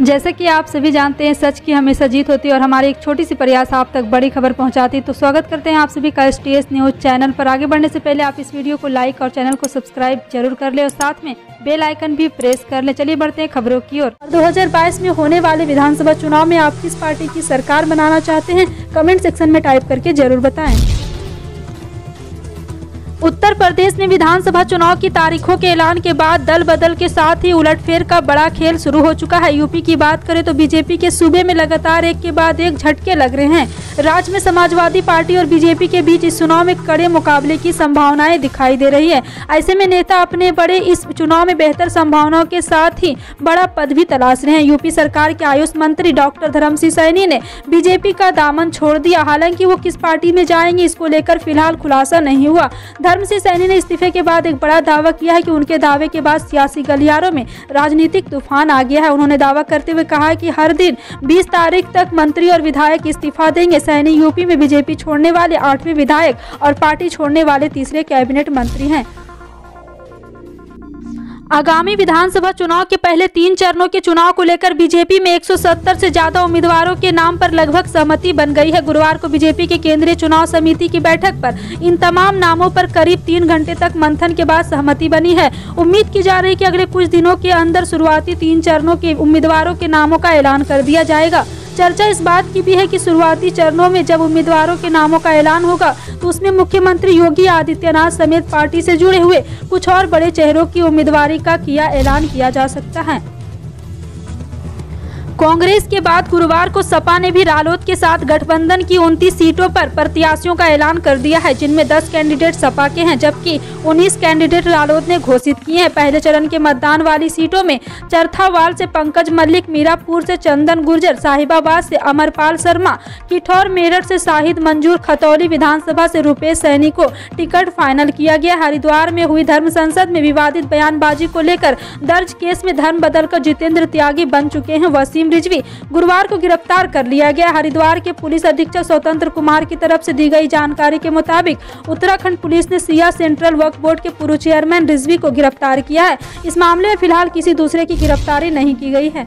जैसे कि आप सभी जानते हैं, सच की हमेशा जीत होती है और हमारी एक छोटी सी प्रयास आप तक बड़ी खबर पहुंचाती है। तो स्वागत करते हैं आप सभी का STS न्यूज़ चैनल पर। आगे बढ़ने से पहले आप इस वीडियो को लाइक और चैनल को सब्सक्राइब जरूर कर ले और साथ में बेल आइकन भी प्रेस कर ले। चलिए बढ़ते हैं खबरों की ओर। 2022 में होने वाले विधानसभा चुनाव में आप किस पार्टी की सरकार बनाना चाहते हैं, कमेंट सेक्शन में टाइप करके जरूर बताएं। उत्तर प्रदेश में विधानसभा चुनाव की तारीखों के ऐलान के बाद दल बदल के साथ ही उलटफेर का बड़ा खेल शुरू हो चुका है। यूपी की बात करें तो बीजेपी के सूबे में लगातार एक के बाद एक झटके लग रहे हैं। राज्य में समाजवादी पार्टी और बीजेपी के बीच इस चुनाव में कड़े मुकाबले की संभावनाएं दिखाई दे रही है। ऐसे में नेता अपने बड़े इस चुनाव में बेहतर संभावनाओं के साथ ही बड़ा पद भी तलाश रहे हैं। यूपी सरकार के आयुष मंत्री डॉक्टर धर्मसिंह सैनी ने बीजेपी का दामन छोड़ दिया। हालांकि वो किस पार्टी में जाएंगे इसको लेकर फिलहाल खुलासा नहीं हुआ। धर्मसिंह सैनी ने इस्तीफे के बाद एक बड़ा दावा किया है कि उनके दावे के बाद सियासी गलियारों में राजनीतिक तूफान आ गया है। उन्होंने दावा करते हुए कहा है कि हर दिन 20 तारीख तक मंत्री और विधायक इस्तीफा देंगे। सैनी यूपी में बीजेपी छोड़ने वाले 8वें विधायक और पार्टी छोड़ने वाले 3रे कैबिनेट मंत्री हैं। आगामी विधानसभा चुनाव के पहले 3 चरणों के चुनाव को लेकर बीजेपी में 170 से ज्यादा उम्मीदवारों के नाम पर लगभग सहमति बन गई है। गुरुवार को बीजेपी के केंद्रीय चुनाव समिति की बैठक पर इन तमाम नामों पर करीब 3 घंटे तक मंथन के बाद सहमति बनी है। उम्मीद की जा रही है कि अगले कुछ दिनों के अंदर शुरुआती 3 चरणों के उम्मीदवारों के नामों का ऐलान कर दिया जाएगा। चर्चा इस बात की भी है कि शुरुआती चरणों में जब उम्मीदवारों के नामों का ऐलान होगा तो उसमें मुख्यमंत्री योगी आदित्यनाथ समेत पार्टी से जुड़े हुए कुछ और बड़े चेहरों की उम्मीदवारी का ऐलान किया जा सकता है। कांग्रेस के बाद गुरुवार को सपा ने भी रालोद के साथ गठबंधन की 29 सीटों पर प्रत्याशियों का ऐलान कर दिया है, जिनमें 10 कैंडिडेट सपा के हैं जबकि 19 कैंडिडेट रालोद ने घोषित किए हैं। पहले चरण के मतदान वाली सीटों में चरथावाल से पंकज मल्लिक, मीरापुर से चंदन गुर्जर, साहिबाबाद से अमरपाल शर्मा, किठौर मेरठ से शाहिद मंजूर, खतौली विधानसभा से रुपेश सैनी को टिकट फाइनल किया गया। हरिद्वार में हुई धर्म संसद में विवादित बयानबाजी को लेकर दर्ज केस में धर्म बदलकर जितेंद्र त्यागी बन चुके हैं वसीम रिजवी गुरुवार को गिरफ्तार कर लिया गया। हरिद्वार के पुलिस अधीक्षक स्वतंत्र कुमार की तरफ से दी गई जानकारी के मुताबिक उत्तराखंड पुलिस ने सिया सेंट्रल वक्फ बोर्ड के पूर्व चेयरमैन रिजवी को गिरफ्तार किया है। इस मामले में फिलहाल किसी दूसरे की गिरफ्तारी नहीं की गई है।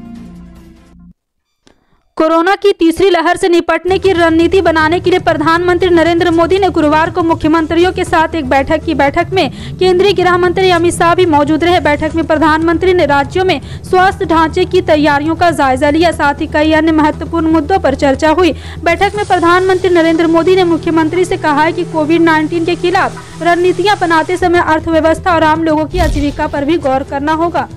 कोरोना की तीसरी लहर से निपटने की रणनीति बनाने के लिए प्रधानमंत्री नरेंद्र मोदी ने गुरुवार को मुख्यमंत्रियों के साथ एक बैठक की। बैठक में केंद्रीय गृह मंत्री अमित शाह भी मौजूद रहे। बैठक में प्रधानमंत्री ने राज्यों में स्वास्थ्य ढांचे की तैयारियों का जायजा लिया, साथ ही कई अन्य महत्वपूर्ण मुद्दों पर चर्चा हुई। बैठक में प्रधानमंत्री नरेंद्र मोदी ने मुख्यमंत्री से कहा है कि कोविड-19 के खिलाफ रणनीतियाँ बनाते समय अर्थव्यवस्था और आम लोगों की आजीविका पर भी गौर करना होगा।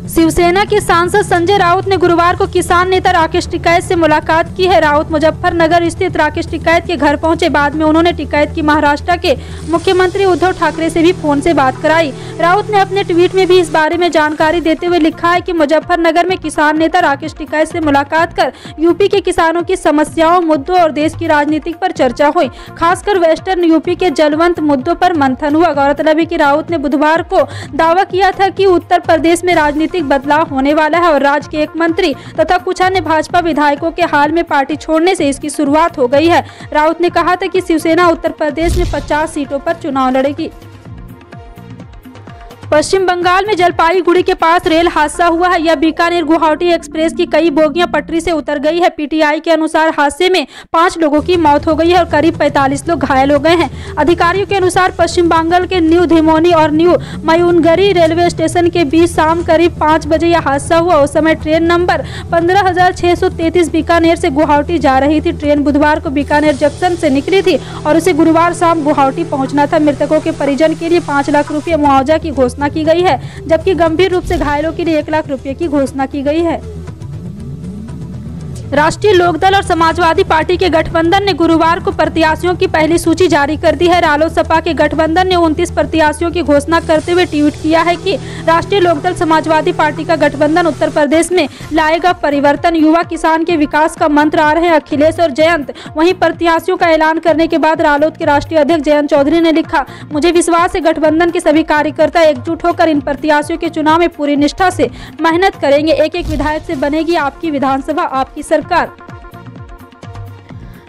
शिवसेना के सांसद संजय राउत ने गुरुवार को किसान नेता राकेश टिकैत से मुलाकात की है। राउत मुजफ्फरनगर स्थित राकेश टिकैत के घर पहुंचे। बाद में उन्होंने टिकैत की महाराष्ट्र के मुख्यमंत्री उद्धव ठाकरे से भी फोन से बात कराई। राउत ने अपने ट्वीट में भी इस बारे में जानकारी देते हुए लिखा है कि मुजफ्फरनगर में किसान नेता राकेश टिकैत से मुलाकात कर यूपी के किसानों की समस्याओं, मुद्दों और देश की राजनीति पर चर्चा हुई। खासकर वेस्टर्न यूपी के जलवंत मुद्दों पर मंथन हुआ। गौरतलब है कि राउत ने बुधवार को दावा किया था कि उत्तर प्रदेश में राजनीतिक बदलाव होने वाला है और राज्य के एक मंत्री तथा कुछ अन्य भाजपा विधायकों के हाल में पार्टी छोड़ने से इसकी शुरुआत हो गई है। राउत ने कहा था कि शिवसेना उत्तर प्रदेश में 50 सीटों पर चुनाव लड़ेगी। पश्चिम बंगाल में जलपाईगुड़ी के पास रेल हादसा हुआ है। यह बीकानेर गुवाहाटी एक्सप्रेस की कई बोगियां पटरी से उतर गई है। पीटीआई के अनुसार हादसे में 5 लोगों की मौत हो गई है और करीब 45 लोग घायल हो गए हैं। अधिकारियों के अनुसार पश्चिम बंगाल के न्यू धिमोनी और न्यू मयूनगरी रेलवे स्टेशन के बीच शाम करीब 5 बजे यह हादसा हुआ। उस समय ट्रेन नंबर 15,633 बीकानेर से गुवाहाटी जा रही थी। ट्रेन बुधवार को बीकानेर जंक्शन से निकली थी और उसे गुरुवार शाम गुवाहाटी पहुंचना था। मृतकों के परिजन के लिए 5 लाख रुपये मुआवजा की घोषणा की गई है, जबकि गंभीर रूप से घायलों के लिए 1 लाख रुपए की घोषणा की गई है। राष्ट्रीय लोकदल और समाजवादी पार्टी के गठबंधन ने गुरुवार को प्रत्याशियों की पहली सूची जारी कर दी है। रालोद सपा के गठबंधन ने 29 प्रत्याशियों की घोषणा करते हुए ट्वीट किया है कि राष्ट्रीय लोकदल समाजवादी पार्टी का गठबंधन उत्तर प्रदेश में लाएगा परिवर्तन, युवा किसान के विकास का मंत्र आ रहे हैं अखिलेश और जयंत। वहीं प्रत्याशियों का ऐलान करने के बाद रालोद के राष्ट्रीय अध्यक्ष जयंत चौधरी ने लिखा, मुझे विश्वास है गठबंधन के सभी कार्यकर्ता एकजुट होकर इन प्रत्याशियों के चुनाव में पूरी निष्ठा से मेहनत करेंगे। एक एक विधायक से बनेगी आपकी विधानसभा, आपकी सरकार।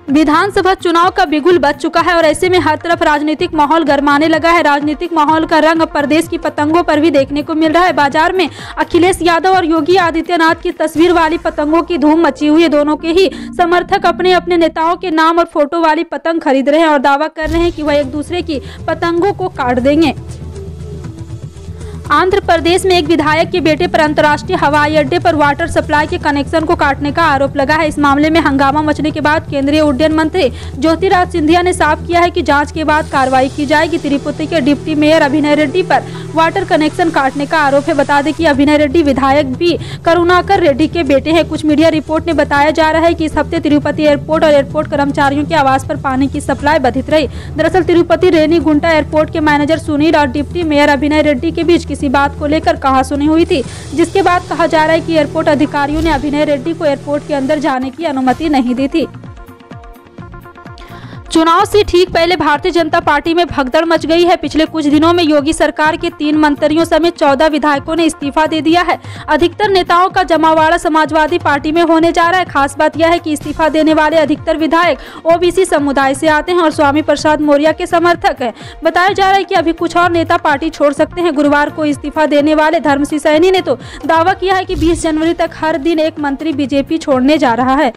विधानसभा चुनाव का बिगुल बज चुका है और ऐसे में हर तरफ राजनीतिक माहौल गरमाने लगा है। राजनीतिक माहौल का रंग अब प्रदेश की पतंगों पर भी देखने को मिल रहा है। बाजार में अखिलेश यादव और योगी आदित्यनाथ की तस्वीर वाली पतंगों की धूम मची हुई है। दोनों के ही समर्थक अपने अपने नेताओं के नाम और फोटो वाली पतंग खरीद रहे हैं और दावा कर रहे हैं कि वह एक दूसरे की पतंगों को काट देंगे। आंध्र प्रदेश में एक विधायक के बेटे पर अंतर्राष्ट्रीय हवाई अड्डे पर वाटर सप्लाई के कनेक्शन को काटने का आरोप लगा है। इस मामले में हंगामा मचने के बाद केंद्रीय उड्डयन मंत्री ज्योतिरादित्य सिंधिया ने साफ किया है कि जांच के बाद कार्रवाई की जाएगी। तिरुपति के डिप्टी मेयर अभिनय रेड्डी पर वाटर कनेक्शन काटने का आरोप है। बता दें कि अभिनय रेड्डी विधायक बी करुणाकर रेड्डी के बेटे हैं। कुछ मीडिया रिपोर्ट में बताया जा रहा है कि इस हफ्ते तिरुपति एयरपोर्ट और एयरपोर्ट कर्मचारियों के आवास पर पानी की सप्लाई बाधित रही। दरअसल तिरुपति रेनीगुंटा एयरपोर्ट के मैनेजर सुनील और डिप्टी मेयर अभिनय रेड्डी के बीच किसी बात को लेकर कहासुनी हुई थी, जिसके बाद कहा जा रहा है कि एयरपोर्ट अधिकारियों ने अभिनय रेड्डी को एयरपोर्ट के अंदर जाने की अनुमति नहीं दी थी। चुनाव से ठीक पहले भारतीय जनता पार्टी में भगदड़ मच गई है। पिछले कुछ दिनों में योगी सरकार के 3 मंत्रियों समेत 14 विधायकों ने इस्तीफा दे दिया है। अधिकतर नेताओं का जमावड़ा समाजवादी पार्टी में होने जा रहा है। खास बात यह है कि इस्तीफा देने वाले अधिकतर विधायक ओबीसी समुदाय से आते हैं और स्वामी प्रसाद मौर्य के समर्थक हैं। बताया जा रहा है कि अभी कुछ और नेता पार्टी छोड़ सकते हैं। गुरुवार को इस्तीफा देने वाले धर्मसिंह सैनी ने तो दावा किया है कि 20 जनवरी तक हर दिन एक मंत्री बीजेपी छोड़ने जा रहा है।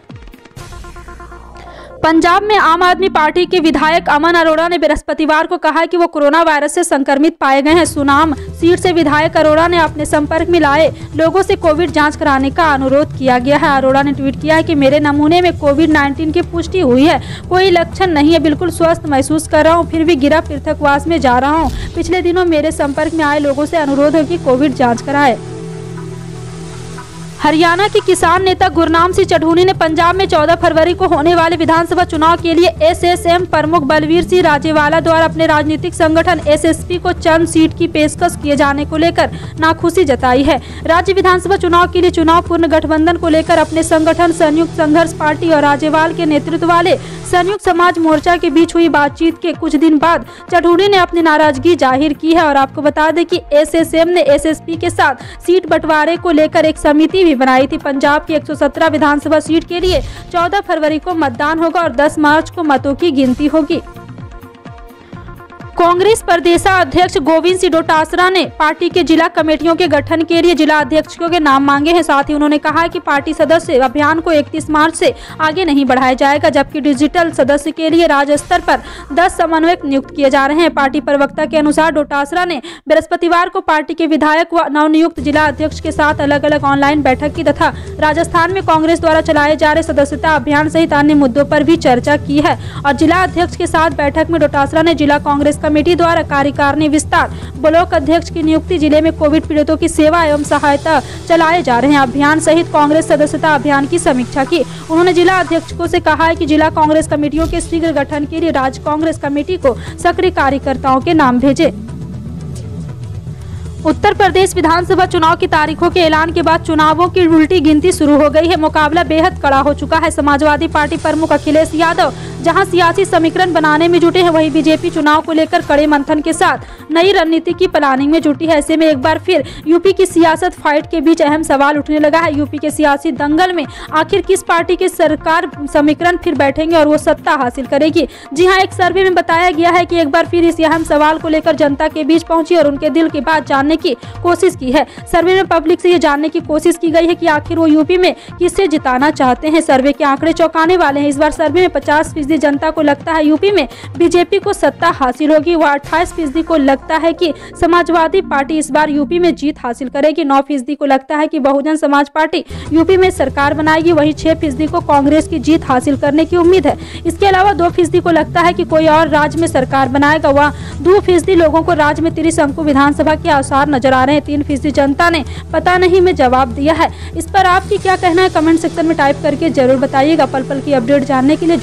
पंजाब में आम आदमी पार्टी के विधायक अमन अरोड़ा ने बृहस्पतिवार को कहा कि वो कोरोना वायरस से संक्रमित पाए गए हैं। सुनाम सीट से विधायक अरोड़ा ने अपने संपर्क में लाए लोगों से कोविड जांच कराने का अनुरोध किया गया है। अरोड़ा ने ट्वीट किया है कि मेरे नमूने में कोविड-19 की पुष्टि हुई है, कोई लक्षण नहीं है, बिल्कुल स्वस्थ महसूस कर रहा हूँ, फिर भी गिरा पृथकवास में जा रहा हूँ। पिछले दिनों मेरे संपर्क में आए लोगों से अनुरोध है कि कोविड जाँच कराए। हरियाणा के किसान नेता गुरनाम सिंह चढ़ूनी ने पंजाब में 14 फरवरी को होने वाले विधानसभा चुनाव के लिए एसएसएम प्रमुख बलवीर सिंह राजेवाला द्वारा अपने राजनीतिक संगठन एसएसपी को चंद सीट की पेशकश किए जाने को लेकर नाखुशी जताई है। राज्य विधानसभा चुनाव के लिए चुनाव पूर्ण गठबंधन को लेकर अपने संगठन संयुक्त संघर्ष पार्टी और राजेवाल के नेतृत्व वाले संयुक्त समाज मोर्चा के बीच हुई बातचीत के कुछ दिन बाद चढ़ूनी ने अपनी नाराजगी जाहिर की है। और आपको बता दें कि एसएसएम ने एसएसपी के साथ सीट बंटवारे को लेकर एक समिति बनाई थी। पंजाब की 117 विधानसभा सीट के लिए 14 फरवरी को मतदान होगा और 10 मार्च को मतों की गिनती होगी। कांग्रेस प्रदेशाध्यक्ष गोविंद सिंह डोटासरा ने पार्टी के जिला कमेटियों के गठन के लिए जिला अध्यक्षों के नाम मांगे हैं। साथ ही उन्होंने कहा कि पार्टी सदस्य अभियान को 31 मार्च से आगे नहीं बढ़ाया जाएगा, जबकि डिजिटल सदस्य के लिए राज्य स्तर पर 10 समन्वयक नियुक्त किए जा रहे हैं। पार्टी प्रवक्ता के अनुसार डोटासरा ने बृहस्पतिवार को पार्टी के विधायक व नवनियुक्त जिला अध्यक्ष के साथ अलग अलग ऑनलाइन बैठक की तथा राजस्थान में कांग्रेस द्वारा चलाए जा रहे सदस्यता अभियान सहित अन्य मुद्दों पर भी चर्चा की है। और जिला अध्यक्ष के साथ बैठक में डोटासरा ने जिला कांग्रेस कमेटी द्वारा कार्यकारिणी विस्तार, ब्लॉक अध्यक्ष की नियुक्ति, जिले में कोविड पीड़ितों की सेवा एवं सहायता चलाए जा रहे हैं अभियान सहित कांग्रेस सदस्यता अभियान की समीक्षा की। उन्होंने जिला अध्यक्षों से कहा है कि जिला कांग्रेस कमेटियों के शीघ्र गठन के लिए राज्य कांग्रेस कमेटी को सक्रिय कार्यकर्ताओं के नाम भेजे। उत्तर प्रदेश विधानसभा चुनाव की तारीखों के ऐलान के बाद चुनावों की उल्टी गिनती शुरू हो गई है। मुकाबला बेहद कड़ा हो चुका है। समाजवादी पार्टी प्रमुख अखिलेश यादव जहां सियासी समीकरण बनाने में जुटे हैं, वहीं बीजेपी चुनाव को लेकर कड़े मंथन के साथ नई रणनीति की प्लानिंग में जुटी है। ऐसे में एक बार फिर यूपी की सियासत फाइट के बीच अहम सवाल उठने लगा है। यूपी के सियासी दंगल में आखिर किस पार्टी के सरकार समीकरण फिर बैठेंगे और वो सत्ता हासिल करेगी। जी हाँ, एक सर्वे में बताया गया है कि एक बार फिर इस अहम सवाल को लेकर जनता के बीच पहुंची और उनके दिल की बात जानने की कोशिश की है। सर्वे में पब्लिक से ये जानने की कोशिश की गई है कि आखिर वो यूपी में किसे जिताना चाहते हैं। सर्वे के आंकड़े चौंकाने वाले हैं। इस बार सर्वे में 50% जनता को लगता है यूपी में बीजेपी को सत्ता हासिल होगी। वह 28% को लगता है कि समाजवादी पार्टी इस बार यूपी में जीत हासिल करेगी। 9% को लगता है कि बहुजन समाज पार्टी यूपी में सरकार बनाएगी। वहीं 6% को कांग्रेस की जीत हासिल करने की उम्मीद है। इसके अलावा 2% को लगता है कि कोई और राज्य में सरकार बनाएगा। वह 2% लोगों को राज्य में त्रिशंकु विधानसभा के आसार नजर आ रहे हैं। 3% जनता ने पता नहीं में जवाब दिया है। इस पर आपकी क्या कहना है, कमेंट सेक्शन में टाइप करके जरूर बताइएगा। पल पल की अपडेट जानने के लिए